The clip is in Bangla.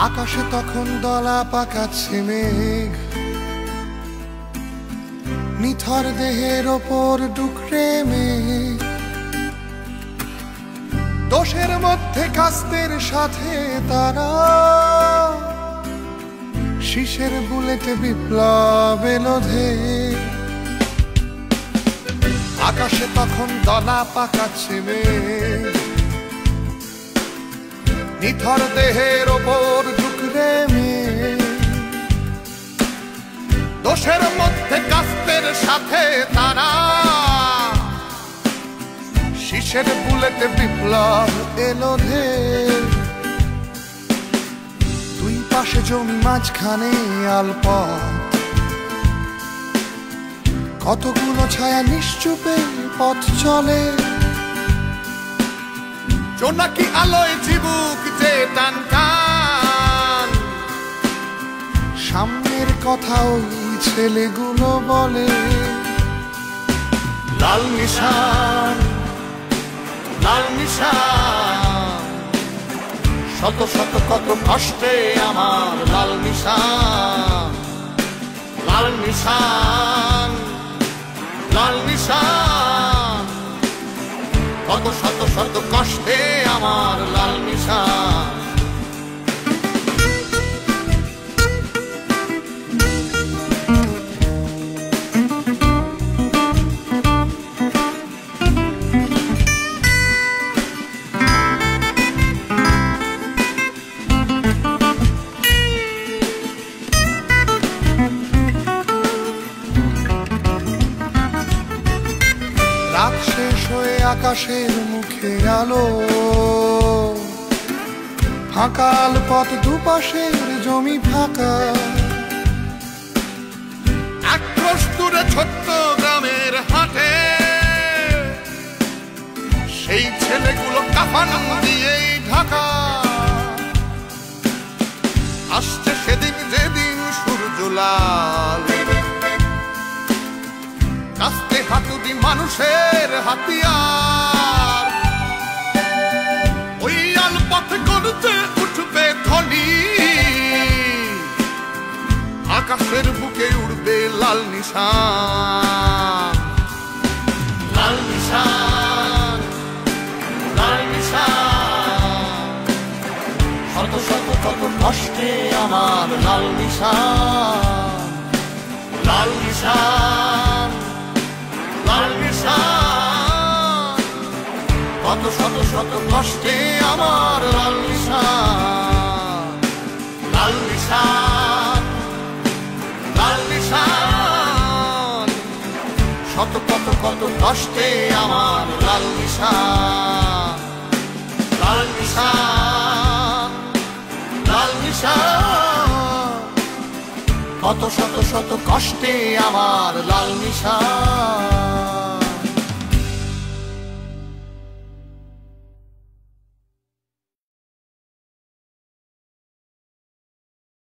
আকাশে তখন দলা পাকাচ্ছে মেঘ, নিথর দেহের ওপর ডুকরে মেঘ। দোষের মধ্যে কাস্তের সাথে তারা, শীষের বুলেটে বিপ্লব এলো ধে। আকাশে তখন দলা পাকাচ্ছে মেঘ, নিথর দেহের ওপর ডুকরে মেঘ। দোষের মধ্যে কাস্তের সাথে তারা, শীষের বুলেটে বিপ্লব এলো ধে। দুই পাশে জমি মাঝখানে আলপথ, কতগুলো ছায়া নিশ্চুপে পথ চলে। জোনাকি আলোয় চিবুক যে টান টান, সামনের কথা ওই ছেলেগুলো বলে। লাল নিশান, লাল নিশান, শত শত কত কষ্টে আমার লাল নিশান। লাল নিশান, লাল নিশান, কত শত শত কষ্টে আমার লাল নিশান। রাত শেষ হয়ে আকাশের মুখে আলো, ফাঁকাল পথ দুপাশের জমি ফাঁকা। এক ক্রোশ দূরে ছোট্ট গ্রামের হাটে, সেই ছেলেগুলো কাফন দিয়েই ঢাকা। আসছে সেদিন যেদিন সূর্য লাল, কাস্তে হাতুড়ি মানুষের হাতিয়ার। ওই আলপথে গড়তে উঠবে ধ্বনি, আকাশের বুকে উড়বে লাল নিশান। লাল নিশান, লাল নিশান, শত শত কত কষ্টে আমার লাল নিশান। লাল নিশান, লাল নিশান, কত শত শত কষ্টে আমার লাল নিশান। লাল নিশান, লাল নিশান, শত কত কত কষ্টে আমার লাল নিশান। লাল নিশান, লাল নিশান, কত শত শত কষ্টে আমার লাল নিশান।